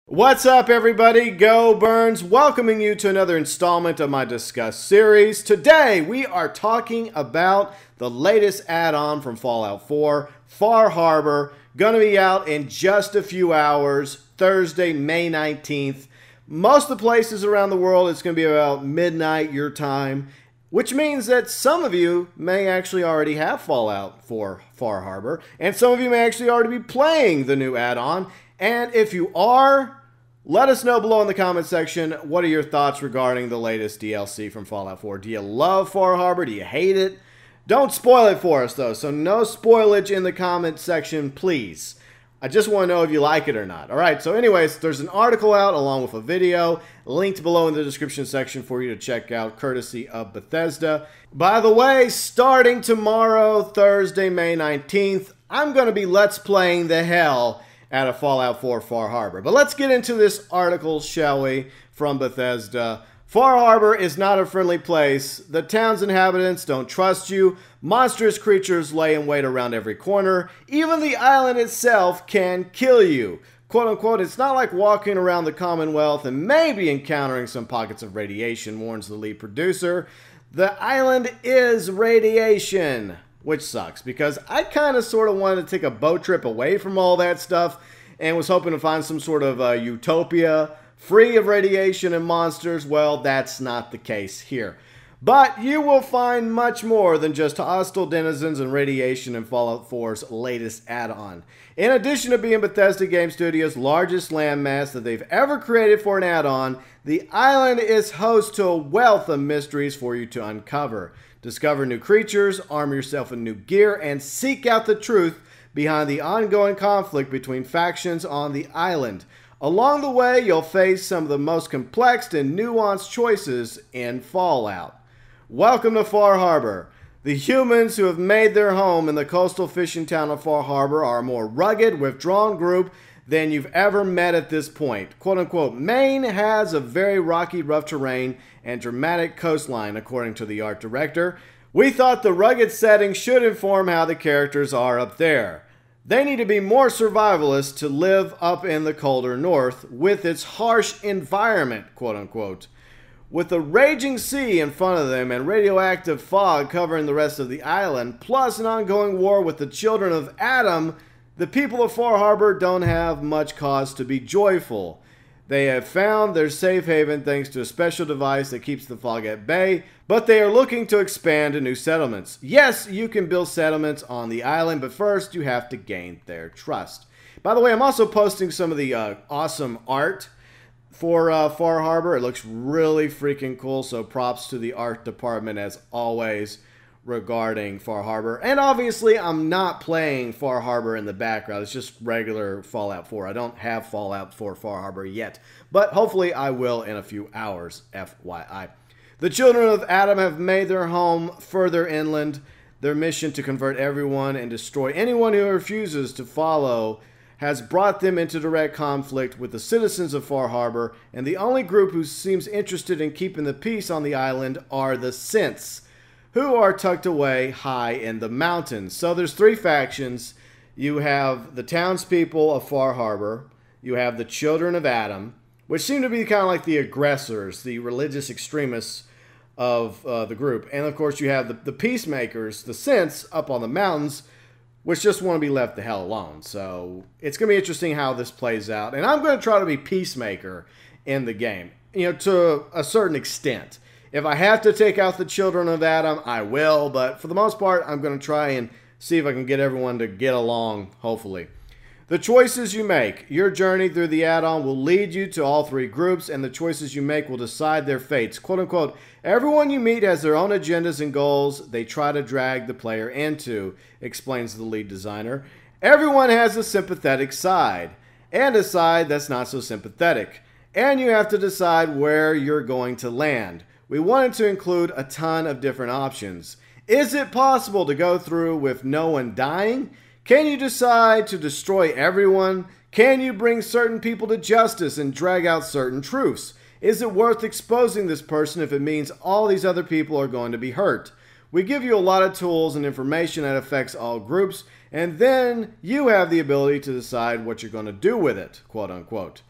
What's up, everybody? GeauxBurns welcoming you to another installment of my Discuss series. Today, we are talking about the latest add-on from Fallout 4, Far Harbor. Gonna be out in just a few hours, Thursday, May 19th. Most of the places around the world, it's gonna be about midnight your time, which means that some of you may actually already have Fallout 4 Far Harbor, and some of you may actually already be playing the new add-on. And if you are, let us know below in the comment section, what are your thoughts regarding the latest DLC from Fallout 4? Do you love Far Harbor? Do you hate it? Don't spoil it for us, though, so no spoilage in the comment section, please. I just want to know if you like it or not. All right, so anyways, there's an article out along with a video linked below in the description section for you to check out, courtesy of Bethesda. By the way, starting tomorrow, Thursday, May 19th, I'm going to be Let's Playing the hell out of Fallout 4 Far Harbor. But let's get into this article, shall we, from Bethesda. Far Harbor is not a friendly place. The town's inhabitants don't trust you. Monstrous creatures lay in wait around every corner. Even the island itself can kill you. Quote unquote, it's not like walking around the Commonwealth and maybe encountering some pockets of radiation, warns the lead producer. The island is radiation. Which sucks, because I kind of sort of wanted to take a boat trip away from all that stuff and was hoping to find some sort of utopia free of radiation and monsters. Well, that's not the case here. But you will find much more than just hostile denizens and radiation in Fallout 4's latest add-on. In addition to being Bethesda Game Studios' largest landmass that they've ever created for an add-on, the island is host to a wealth of mysteries for you to uncover. Discover new creatures, arm yourself with new gear, and seek out the truth behind the ongoing conflict between factions on the island. Along the way, you'll face some of the most complex and nuanced choices in Fallout. Welcome to Far Harbor. The humans who have made their home in the coastal fishing town of Far Harbor are a more rugged, withdrawn group than you've ever met at this point. Quote unquote, Maine has a very rocky, rough terrain and dramatic coastline, according to the art director. We thought the rugged setting should inform how the characters are up there. They need to be more survivalists to live up in the colder north with its harsh environment, quote unquote. With a raging sea in front of them and radioactive fog covering the rest of the island, plus an ongoing war with the children of Adam, the people of Far Harbor don't have much cause to be joyful. They have found their safe haven thanks to a special device that keeps the fog at bay, but they are looking to expand to new settlements. Yes, you can build settlements on the island, but first you have to gain their trust. By the way, I'm also posting some of the awesome art for Far Harbor. It looks really freaking cool, so props to the art department as always regarding Far Harbor. And obviously, I'm not playing Far Harbor in the background. It's just regular Fallout 4. I don't have Fallout 4 Far Harbor yet, but hopefully I will in a few hours, FYI. The children of Adam have made their home further inland. Their mission to convert everyone and destroy anyone who refuses to follow has brought them into direct conflict with the citizens of Far Harbor, and the only group who seems interested in keeping the peace on the island are the Synths, who are tucked away high in the mountains. So there's three factions. You have the townspeople of Far Harbor. You have the children of Adam, which seem to be kind of like the aggressors, the religious extremists of the group. And of course you have the peacemakers, the Synths, up on the mountains, which just want to be left the hell alone. So it's going to be interesting how this plays out. And I'm going to try to be peacemaker in the game, you know, to a certain extent. If I have to take out the children of Adam, I will. But for the most part, I'm going to try and see if I can get everyone to get along, hopefully. The choices you make. Your journey through the add-on will lead you to all three groups, and the choices you make will decide their fates. Quote unquote, everyone you meet has their own agendas and goals they try to drag the player into, explains the lead designer. Everyone has a sympathetic side, and a side that's not so sympathetic. And you have to decide where you're going to land. We wanted to include a ton of different options. Is it possible to go through with no one dying? Can you decide to destroy everyone? Can you bring certain people to justice and drag out certain truths? Is it worth exposing this person if it means all these other people are going to be hurt? We give you a lot of tools and information that affects all groups, and then you have the ability to decide what you're going to do with it, quote unquote.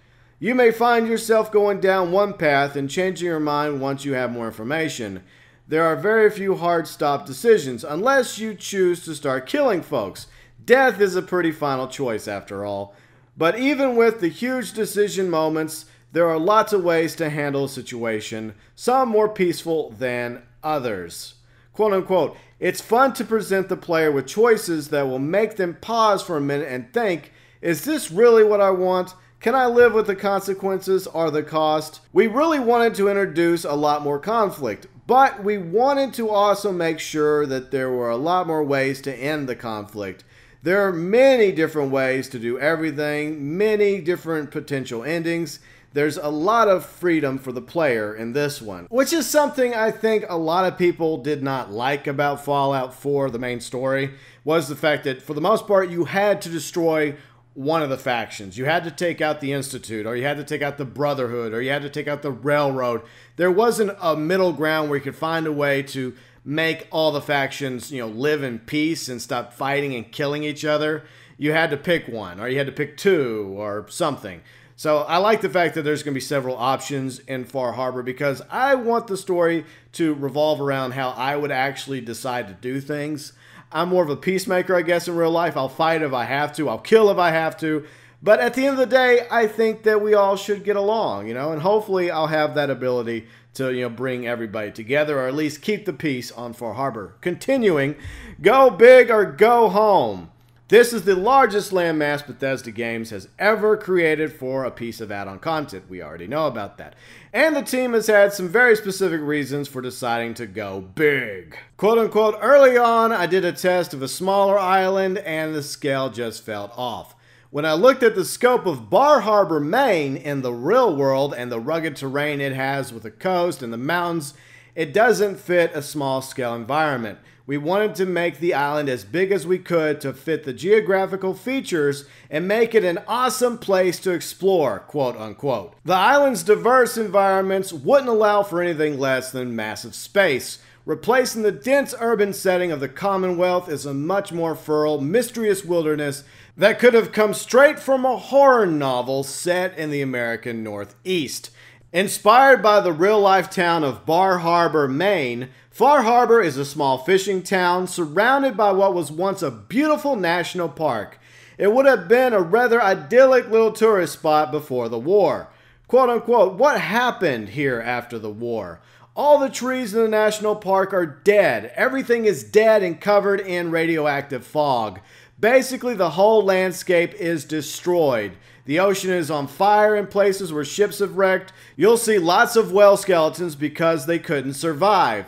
You may find yourself going down one path and changing your mind once you have more information. There are very few hard stop decisions, unless you choose to start killing folks. Death is a pretty final choice after all. But even with the huge decision moments, there are lots of ways to handle a situation, some more peaceful than others. Quote unquote, it's fun to present the player with choices that will make them pause for a minute and think, is this really what I want? Can I live with the consequences or the cost? We really wanted to introduce a lot more conflict, but we wanted to also make sure that there were a lot more ways to end the conflict. There are many different ways to do everything, many different potential endings. There's a lot of freedom for the player in this one, which is something I think a lot of people did not like about Fallout 4, the main story, was the fact that for the most part you had to destroy one of the factions. You had to take out the Institute, or you had to take out the Brotherhood, or you had to take out the Railroad. There wasn't a middle ground where you could find a way to make all the factions, live in peace and stop fighting and killing each other. You had to pick one, or you had to pick two, or something. So I like the fact that there's going to be several options in Far Harbor, because I want the story to revolve around how I would actually decide to do things. I'm more of a peacemaker, I guess, in real life. I'll fight if I have to. I'll kill if I have to. But at the end of the day, I think that we all should get along, and hopefully I'll have that ability to, bring everybody together, or at least keep the peace on Far Harbor. Continuing, go big or go home. This is the largest landmass Bethesda Games has ever created for a piece of add-on content. We already know about that. And the team has had some very specific reasons for deciding to go big. Quote unquote, early on I did a test of a smaller island and the scale just felt off. When I looked at the scope of Bar Harbor, Maine in the real world and the rugged terrain it has with the coast and the mountains, it doesn't fit a small scale environment. We wanted to make the island as big as we could to fit the geographical features and make it an awesome place to explore, quote unquote. The island's diverse environments wouldn't allow for anything less than massive space. Replacing the dense urban setting of the Commonwealth is a much more fertile, mysterious wilderness that could have come straight from a horror novel set in the American Northeast. Inspired by the real-life town of Bar Harbor, Maine, Far Harbor is a small fishing town surrounded by what was once a beautiful national park. It would have been a rather idyllic little tourist spot before the war. Quote unquote, what happened here after the war? All the trees in the national park are dead. Everything is dead and covered in radioactive fog. Basically, the whole landscape is destroyed. The ocean is on fire in places where ships have wrecked. You'll see lots of whale skeletons because they couldn't survive.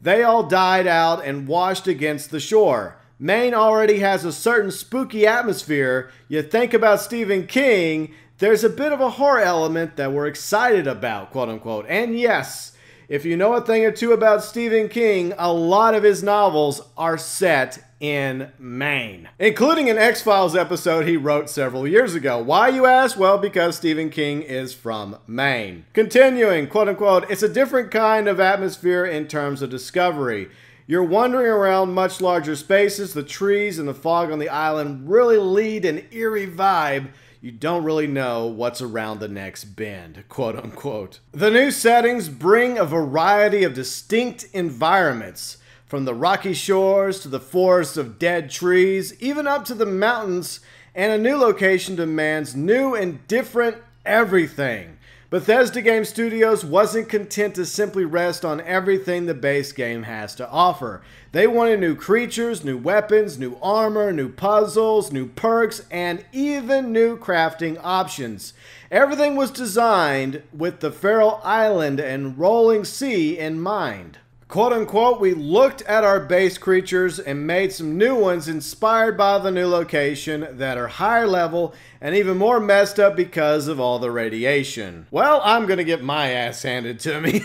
They all died out and washed against the shore. Maine already has a certain spooky atmosphere. You think about Stephen King, there's a bit of a horror element that we're excited about, quote unquote. And yes, if you know a thing or two about Stephen King, a lot of his novels are set in Maine, including an X-Files episode he wrote several years ago. Why, you ask? Well, because Stephen King is from Maine. Continuing, quote unquote, it's a different kind of atmosphere in terms of discovery. You're wandering around much larger spaces. The trees and the fog on the island really lead an eerie vibe. You don't really know what's around the next bend, quote unquote. The new settings bring a variety of distinct environments, from the rocky shores to the forests of dead trees, even up to the mountains, and a new location demands new and different everything. Bethesda Game Studios wasn't content to simply rest on everything the base game has to offer. They wanted new creatures, new weapons, new armor, new puzzles, new perks, and even new crafting options. Everything was designed with the Feral Island and rolling sea in mind. Quote unquote, we looked at our base creatures and made some new ones inspired by the new location that are higher level and even more messed up because of all the radiation. Well, I'm gonna get my ass handed to me.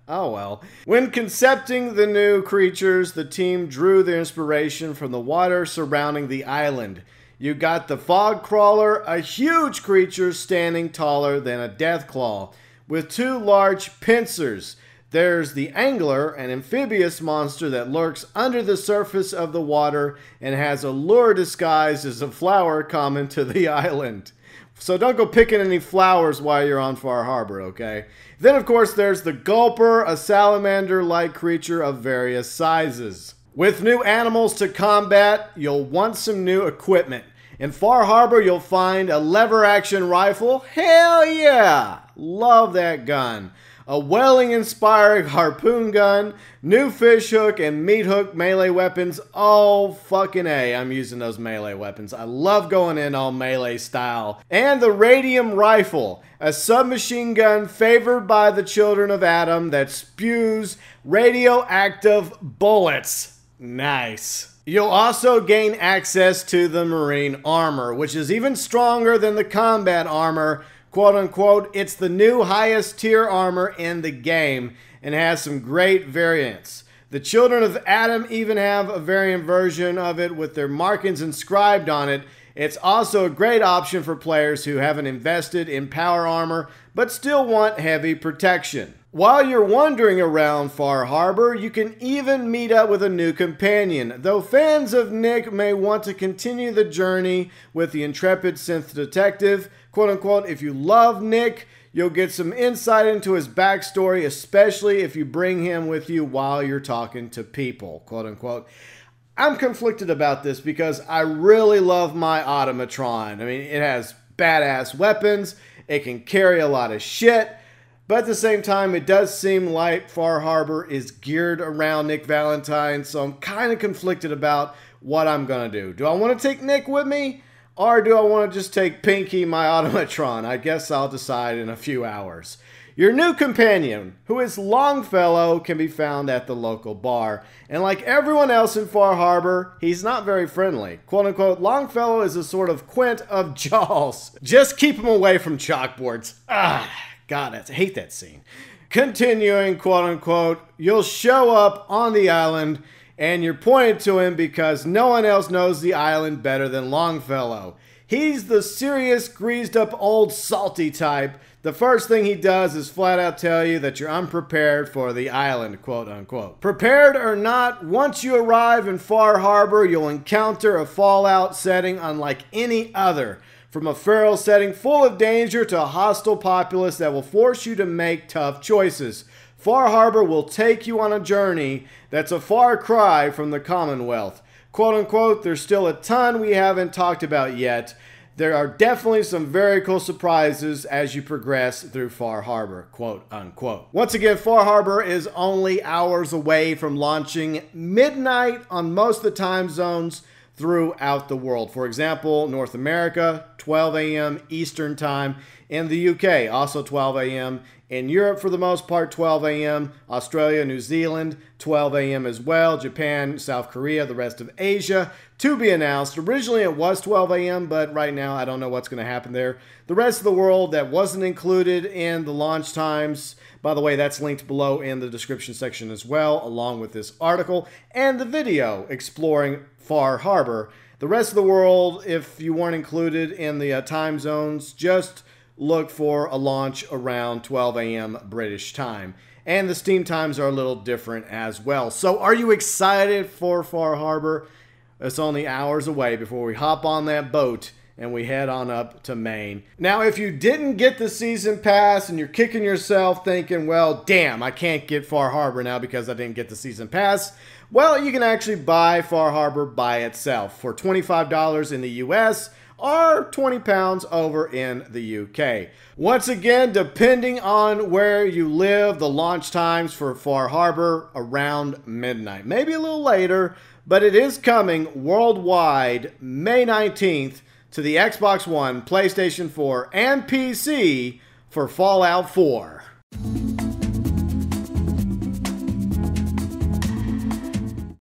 Oh well. When concepting the new creatures, the team drew their inspiration from the water surrounding the island. You got the fog crawler, a huge creature standing taller than a death claw, with two large pincers. There's the angler, an amphibious monster that lurks under the surface of the water and has a lure disguised as a flower common to the island. So don't go picking any flowers while you're on Far Harbor, okay? Then, of course, there's the Gulper, a salamander-like creature of various sizes. With new animals to combat, you'll want some new equipment. In Far Harbor, you'll find a lever-action rifle. Hell yeah! Love that gun. A whaling-inspired harpoon gun, new fish hook and meat hook melee weapons. Oh, fucking A, I'm using those melee weapons. I love going in all melee style. And the radium rifle, a submachine gun favored by the children of Adam that spews radioactive bullets. Nice. You'll also gain access to the marine armor, which is even stronger than the combat armor. Quote unquote, it's the new highest tier armor in the game and has some great variants. The children of Adam even have a variant version of it with their markings inscribed on it. It's also a great option for players who haven't invested in power armor but still want heavy protection. While you're wandering around Far Harbor, you can even meet up with a new companion, though fans of Nick may want to continue the journey with the intrepid synth detective. Quote unquote, if you love Nick, you'll get some insight into his backstory, especially if you bring him with you while you're talking to people, quote unquote. I'm conflicted about this because I really love my automatron. I mean, it has badass weapons, it can carry a lot of shit, but at the same time, it does seem like Far Harbor is geared around Nick Valentine, so I'm kind of conflicted about what I'm going to do. Do I want to take Nick with me? Or do I want to just take Pinky, my automatron? I guess I'll decide in a few hours. Your new companion, who is Longfellow, can be found at the local bar. And like everyone else in Far Harbor, he's not very friendly. Quote unquote, Longfellow is a sort of Quint of Jaws. Just keep him away from chalkboards. God, I hate that scene. Continuing, quote unquote, you'll show up on the island and you're pointed to him because no one else knows the island better than Longfellow. He's the serious, greased up old salty type. The first thing he does is flat out tell you that you're unprepared for the island, quote unquote. Prepared or not, once you arrive in Far Harbor, you'll encounter a Fallout setting unlike any other. From a feral setting full of danger to a hostile populace that will force you to make tough choices. Far Harbor will take you on a journey that's a far cry from the Commonwealth. Quote unquote, there's still a ton we haven't talked about yet. There are definitely some very cool surprises as you progress through Far Harbor, quote unquote. Once again, Far Harbor is only hours away from launching midnight on most of the time zones throughout the world. For example, North America, 12 a.m. Eastern Time. In the UK, also 12 a.m. In Europe, for the most part, 12 a.m. Australia, New Zealand, 12 a.m. as well. Japan, South Korea, the rest of Asia, to be announced. Originally, it was 12 a.m., but right now, I don't know what's going to happen there. The rest of the world that wasn't included in the launch times, by the way, that's linked below in the description section as well, along with this article and the video exploring Far Harbor. The rest of the world, if you weren't included in the time zones, just look for a launch around 12 a.m. British time. And the Steam times are a little different as well. So are you excited for Far Harbor? It's only hours away before we hop on that boat and we head on up to Maine. Now, if you didn't get the season pass and you're kicking yourself thinking, well, damn, I can't get Far Harbor now because I didn't get the season pass, well, you can actually buy Far Harbor by itself for $25 in the US or 20 pounds over in the UK. Once again, depending on where you live, the launch times for Far Harbor around midnight. Maybe a little later, but it is coming worldwide May 19th to the Xbox One, PlayStation 4, and PC for Fallout 4.